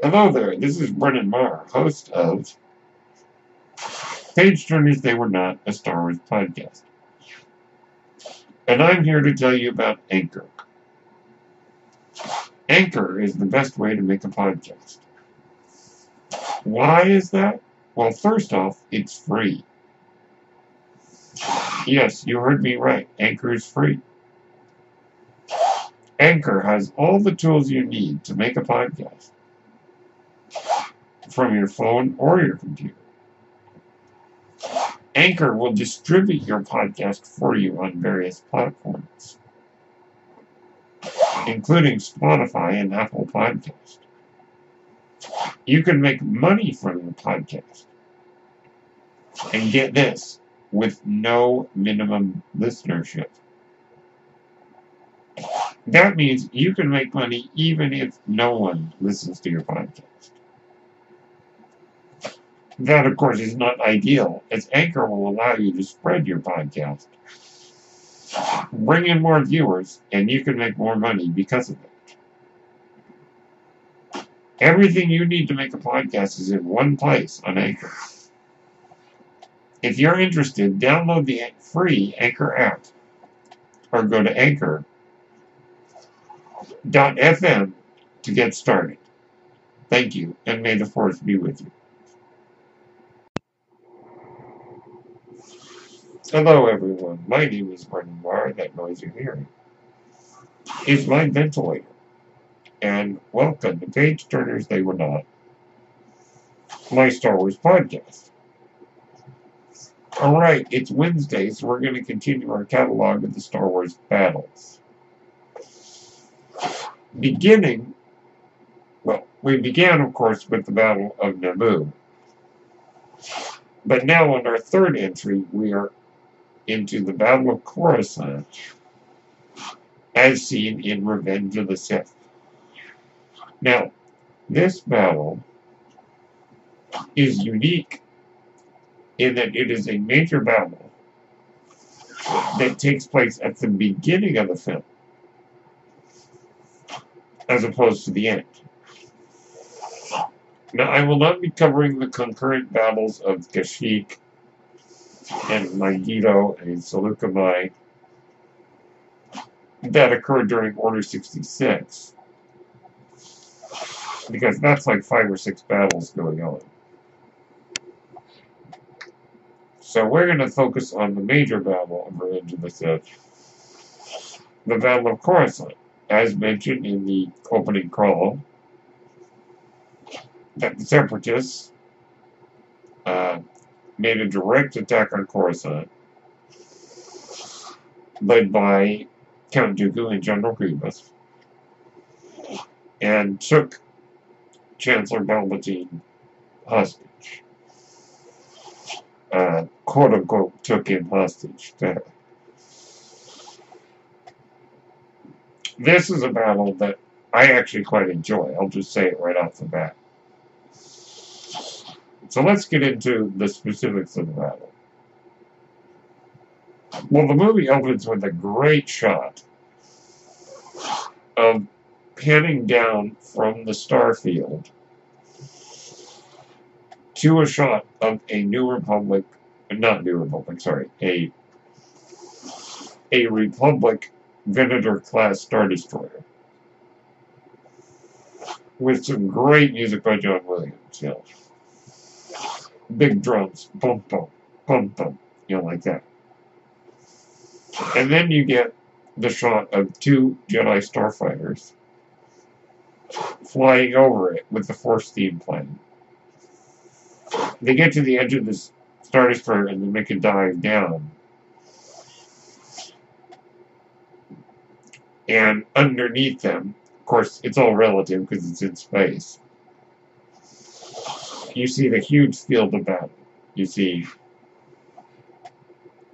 Hello there, this is Brennan Marr, host of Page Turners They Were Not, a Star Wars podcast. And I'm here to tell you about Anchor. Anchor is the best way to make a podcast. Why is that? Well, first off, it's free. Yes, you heard me right. Anchor is free. Anchor has all the tools you need to make a podcast from your phone or your computer. Anchor will distribute your podcast for you on various platforms, including Spotify and Apple Podcasts. You can make money from your podcast. And get this, with no minimum listenership. That means you can make money even if no one listens to your podcast. That, of course, is not ideal, as Anchor will allow you to spread your podcast, bring in more viewers, and you can make more money because of it. Everything you need to make a podcast is in one place on Anchor. If you're interested, download the free Anchor app or go to anchor.fm to get started. Thank you, and may the Force be with you. Hello, everyone. My name is Brendan Marr. That noise you're hearing is my ventilator. And welcome to Page Turners They Were Not, my Star Wars podcast. Alright, it's Wednesday, so we're going to continue our catalog of the Star Wars battles. We began, of course, with the Battle of Naboo. But now on our third entry, we are into the Battle of Coruscant, as seen in Revenge of the Sith. Now, this battle is unique in that it is a major battle that takes place at the beginning of the film, as opposed to the end. Now, I will not be covering the concurrent battles of Kashyyyk and Megiddo and Seleucus that occurred during Order 66, because that's like 5 or 6 battles going on. So we're going to focus on the major battle of Revenge of the Sith, the Battle of Coruscant, as mentioned in the opening crawl, that the Separatists made a direct attack on Coruscant, led by Count Dooku and General Grievous, and took Chancellor Palpatine hostage. Quote-unquote, took him hostage. This is a battle that I actually quite enjoy. I'll just say it right off the bat. So let's get into the specifics of the battle. Well, the movie opens with a great shot of panning down from the starfield to a shot of a Republic Venator-class Star Destroyer. With some great music by John Williams, you know. Big drums, boom, boom, boom, boom, you know, like that. And then you get the shot of 2 Jedi starfighters flying over it with the Force theme playing. They get to the edge of this Star Destroyer and they make a dive down. And underneath them, of course, it's all relative because it's in space, you see the huge field of battle. You see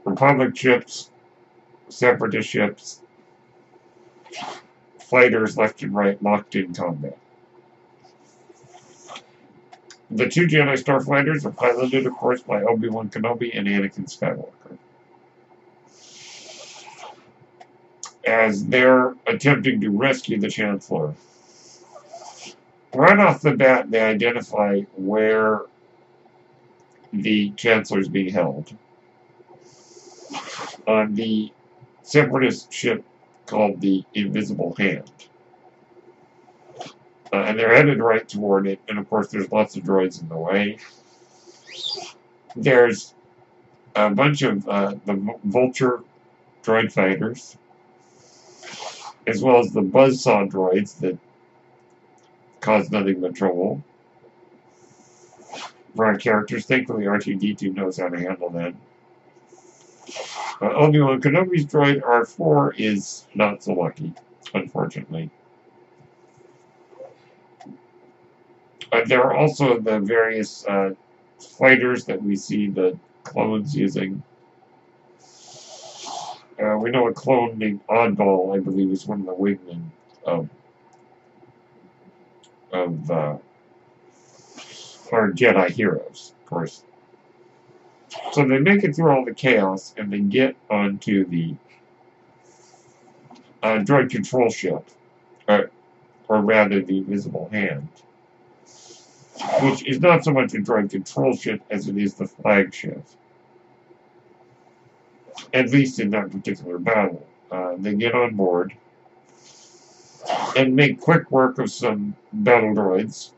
Republic ships, Separatist ships, fighters left and right locked in combat. The 2 Jedi starfighters are piloted, of course, by Obi-Wan Kenobi and Anakin Skywalker, as they're attempting to rescue the Chancellor right off the bat, they identify where the Chancellor is being held on the separatist ship called the Invisible Hand. And they're headed right toward it, and of course there's lots of droids in the way. There's a bunch of the Vulture droid fighters, as well as the buzzsaw droids that cause nothing but trouble for our characters. Thankfully, R2-D2 knows how to handle that. Obi-Wan Kenobi's droid R4 is not so lucky, unfortunately. There are also the various fighters that we see the clones using. We know a clone named Oddball, I believe, is one of the wingmen of our Jedi heroes, of course. So they make it through all the chaos, and they get onto the droid control ship, or rather the Invisible Hand, which is not so much a droid control ship as it is the flagship, at least in that particular battle. They get on board and make quick work of some battle droids,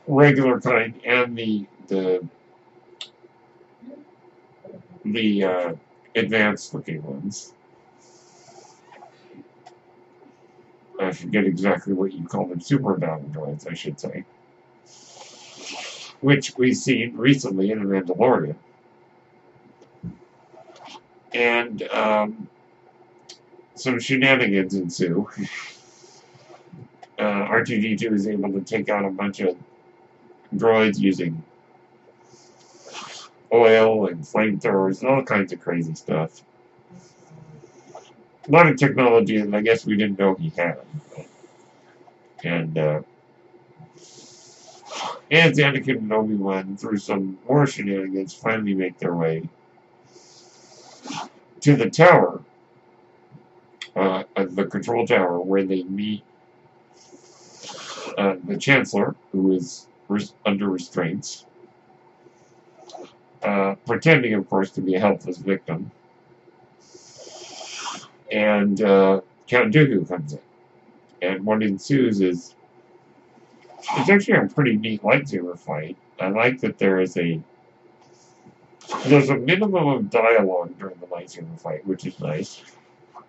regular kind and the advanced looking ones. I forget exactly what you call them, super battle droids, I should say, which we've seen recently in The Mandalorian. And some shenanigans ensue. R2-D2 is able to take out a bunch of droids using oil and flamethrowers and all kinds of crazy stuff. A lot of technology that I guess we didn't know he had. And as Anakin and Obi-Wan, through some more shenanigans, finally make their way to the tower, the control tower, where they meet the Chancellor, who is under restraints, pretending, of course, to be a helpless victim. And Count Dooku comes in. And what ensues is, it's actually a pretty neat lightsaber fight. I like that there's a minimum of dialogue during the lightsaber fight, which is nice.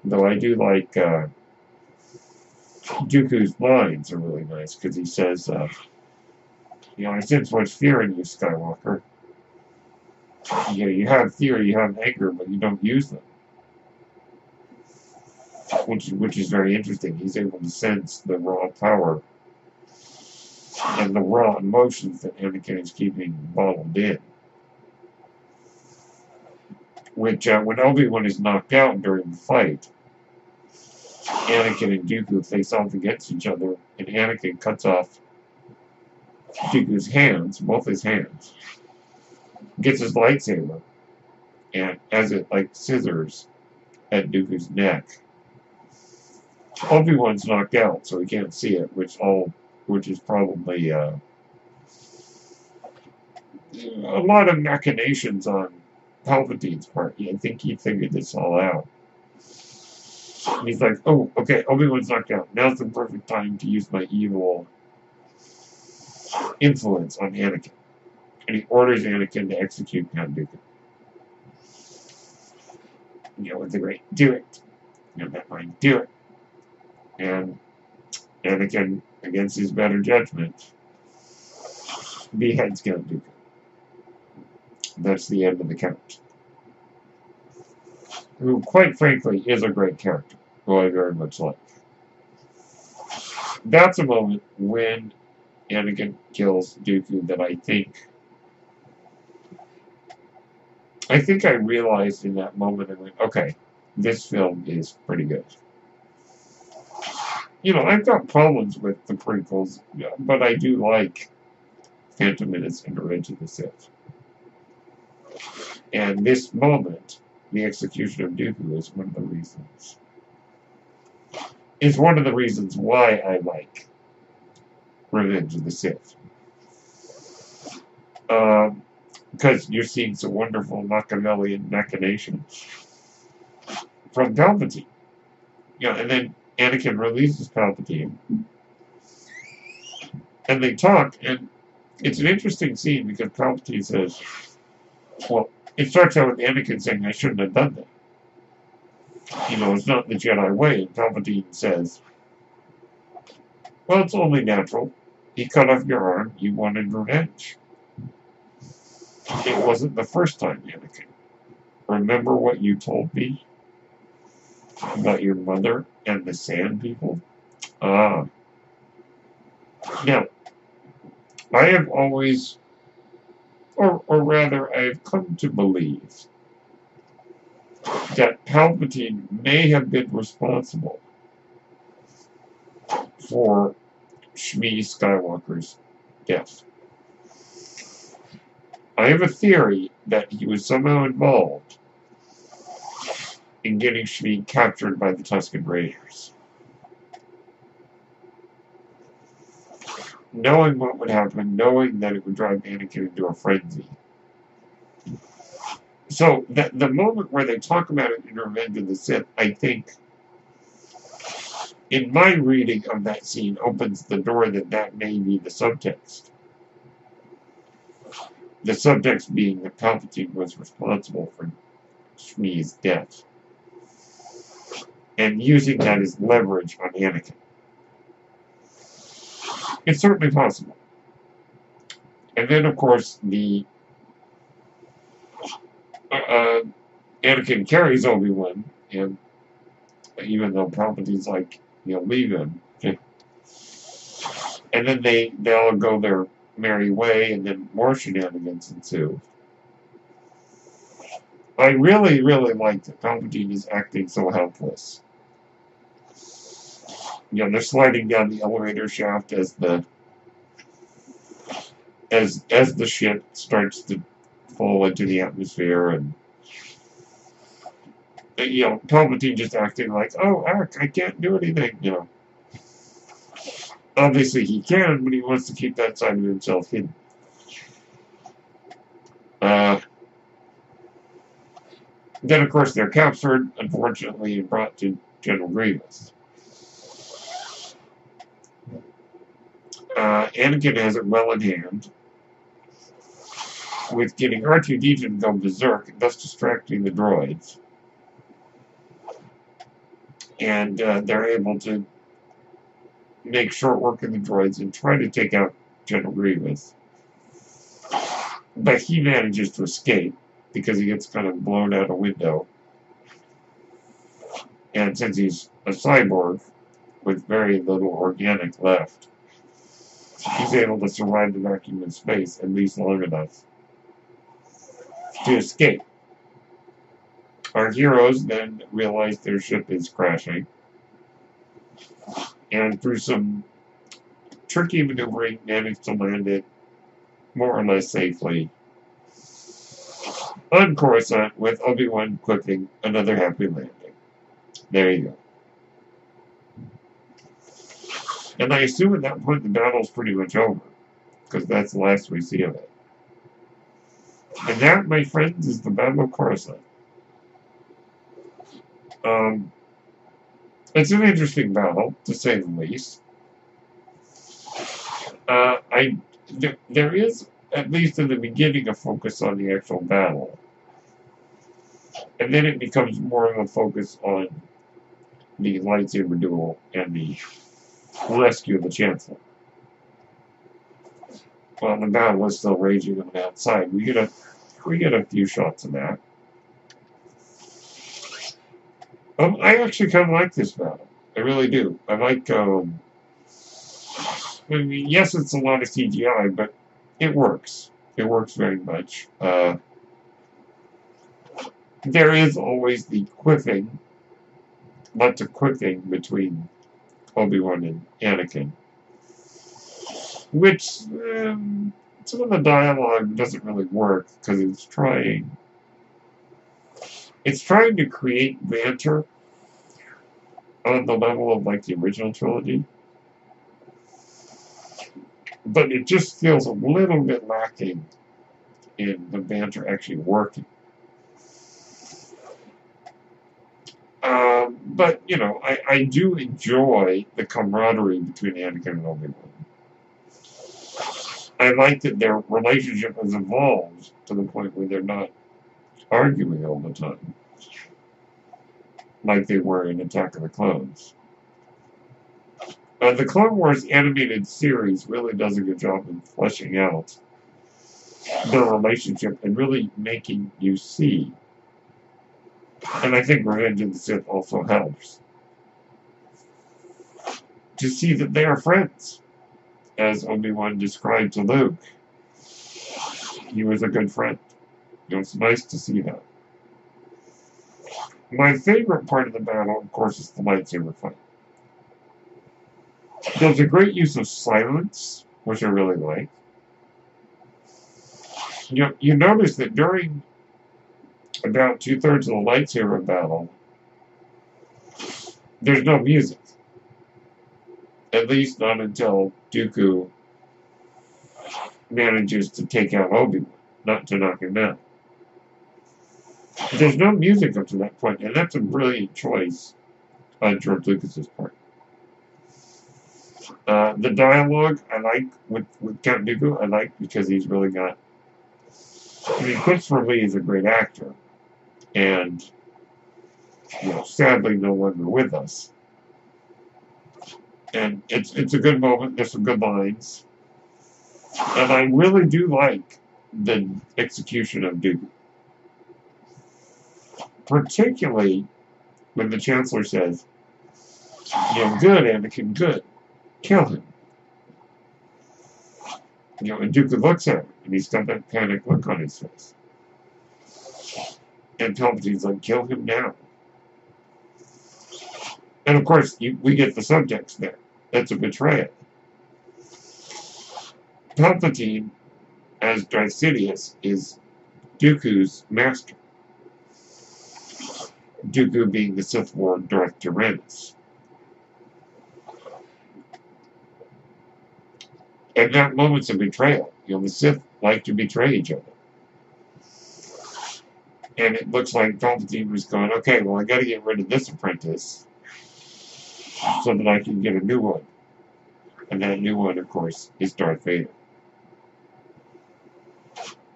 Though I do like Dooku's lines are really nice, because he says, I sense much fear in you, Skywalker. You have fear, you have anger, but you don't use them. Which is very interesting. He's able to sense the raw power and the raw emotions that Anakin is keeping bottled in. Which, when Obi-Wan is knocked out during the fight, Anakin and Dooku face off against each other, and Anakin cuts off Dooku's hands, both his hands, gets his lightsaber, and as it like scissors at Dooku's neck. Obi-Wan's knocked out, so he can't see it, which is probably a lot of machinations on Palpatine's part. I think he figured this all out. And he's like, oh, okay, Obi-Wan's knocked out. Now's the perfect time to use my evil influence on Anakin. And he orders Anakin to execute Count Dooku. With the great, do it. That line, do it. And Anakin, against his better judgment, beheads Count Dooku. That's the end of the Count. Who, quite frankly, is a great character, who I very much like. That's a moment when Anakin kills Dooku that I think I realized in that moment, I went, okay, this film is pretty good. I've got problems with the prequels, but I do like Phantom Menace and Revenge of the Sith. And this moment, the execution of Dooku, is one of the reasons. is one of the reasons why I like Revenge of the Sith. Because you're seeing some wonderful Machiavellian machinations from Palpatine. And then Anakin releases Palpatine. And they talk, and it's an interesting scene because Palpatine says, well, it starts out with Anakin saying, I shouldn't have done that. It's not the Jedi way. And Palpatine says, well, it's only natural. He cut off your arm. You wanted revenge. It wasn't the first time, Anakin. Remember what you told me about your mother and the Sand People? Now, I have always, or rather, I have come to believe that Palpatine may have been responsible for Shmi Skywalker's death. I have a theory that he was somehow involved in getting Shmi captured by the Tusken Raiders. Knowing what would happen, knowing that it would drive Anakin into a frenzy. So, the moment where they talk about it in Revenge of the Sith, I think, in my reading of that scene, opens the door that may be the subtext. The subtext being that Palpatine was responsible for Shmi's death. And using that as leverage on Anakin. It's certainly possible. And then, of course, the Anakin carries Obi-Wan, and even though Palpatine's like, leave him. And then they all go their merry way, and then more shenanigans ensue. I really, really like that Palpatine is acting so helpless. They're sliding down the elevator shaft as the ship starts to fall into the atmosphere, and Palpatine just acting like, oh, I can't do anything, Obviously he can, but he wants to keep that side of himself hidden. Then, of course, they're captured, unfortunately, and brought to General Grievous. Anakin has it well in hand, with getting R2-D2 to go berserk, thus distracting the droids. And they're able to make short work of the droids and try to take out General Grievous. But he manages to escape, because he gets kind of blown out a window. And since he's a cyborg, with very little organic left, he's able to survive the vacuum in space at least long enough to escape. Our heroes then realize their ship is crashing, and through some tricky maneuvering, manage to land it more or less safely on Coruscant, with Obi-Wan quipping another happy landing. There you go. And I assume at that point the battle's pretty much over, because that's the last we see of it. And that, my friends, is the Battle of Coruscant. It's an interesting battle, to say the least. There is, at least in the beginning, a focus on the actual battle. And then it becomes more of a focus on the lightsaber duel and the rescue of the Chancellor. While the battle is still raging on the outside, we get a few shots of that. I actually kind of like this battle. I really do. I like, yes, it's a lot of CGI, but it works. It works very much. There is always the quiffing, lots of quiffing between Obi-Wan and Anakin, which some of the dialogue doesn't really work because it's trying to create banter, on the level of like the original trilogy, but it just feels a little bit lacking in the banter actually working. But, you know, I do enjoy the camaraderie between Anakin and Obi-Wan. I like that their relationship has evolved to the point where they're not arguing all the time, like they were in Attack of the Clones. The Clone Wars animated series really does a good job in fleshing out their relationship and really making you see. And I think Revenge of the Sith also helps to see that they are friends, as Obi-Wan described to Luke. He was a good friend. It was nice to see that. My favorite part of the battle, of course, is the lightsaber fight. There's a great use of silence, which I really like. You notice that during about 2/3 of the lightsaber battle, there's no music. At least not until Dooku manages to take out Obi-Wan, not to knock him out. There's no music up to that point, and that's a brilliant choice on George Lucas's part. The dialogue I like with Count Dooku, I like because he's really got. I mean, Christopher Lee is a great actor, and sadly, no longer with us. And it's a good moment. There's some good lines, and I really do like the execution of Dooku, particularly when the Chancellor says, "Good, Anakin, good, kill him." And Dooku looks at him, and he's got that panic look on his face. And Palpatine's like, "Kill him now." And of course, we get the subtext there. That's a betrayal. Palpatine, as Darth Sidious, is Dooku's master. Dooku being the Sith Lord Darth Tyrannus. And that moment's a betrayal. The Sith like to betray each other. And it looks like Palpatine was going, okay, well, I got to get rid of this apprentice so that I can get a new one. And that new one, of course, is Darth Vader.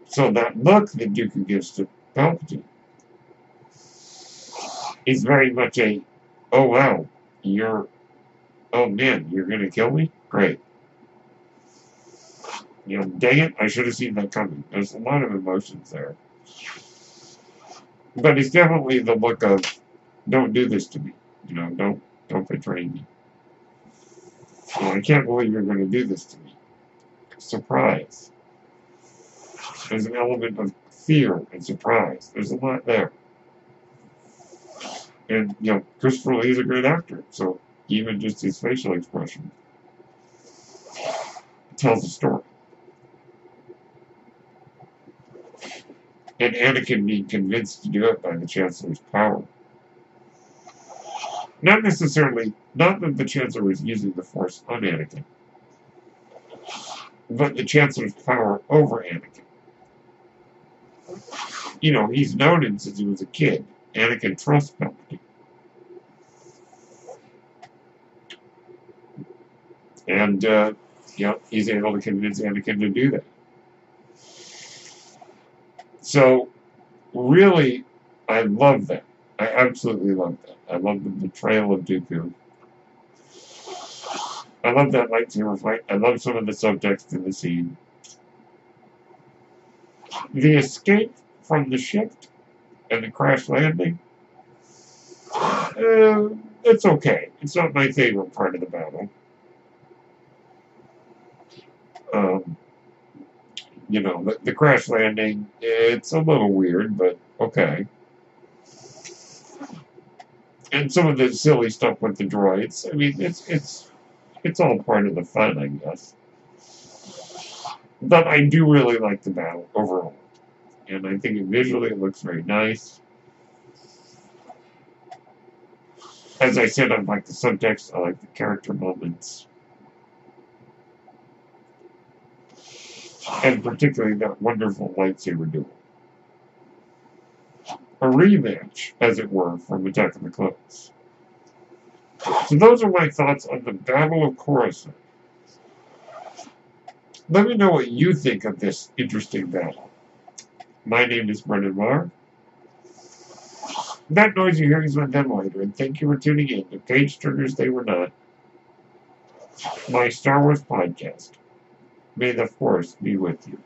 So that look that Dooku gives to Palpatine is very much a, oh, wow, oh, man, you're going to kill me? Great. Dang it, I should have seen that coming. There's a lot of emotions there. But it's definitely the look of, don't do this to me. Don't betray me. I can't believe you're going to do this to me. Surprise. There's an element of fear and surprise. There's a lot there. And, Christopher Lee is a great actor, so even just his facial expression tells a story. And Anakin being convinced to do it by the Chancellor's power. Not that the Chancellor was using the Force on Anakin, but the Chancellor's power over Anakin. He's known him since he was a kid. Anakin trusts Palpatine. And, he's able to convince Anakin to do that. So, really, I love that. I absolutely love that. I love the betrayal of Dooku. I love that lightsaber fight. I love some of the subtext in the scene. The escape from the ship and the crash landing, it's okay. It's not my favorite part of the battle. The crash landing, it's a little weird, but okay. And some of the silly stuff with the droids, I mean, it's all part of the fun, I guess. But I do really like the battle overall. And I think visually it looks very nice. As I said, I like the subtext, I like the character moments, and particularly that wonderful lightsaber duel. A rematch, as it were, from Attack of the Clones. So those are my thoughts on the Battle of Coruscant. Let me know what you think of this interesting battle. My name is Brendan Marr. That noise you hear is my ventilator, and thank you for tuning in to Page Turners They Were Not, my Star Wars podcast. May the Force be with you.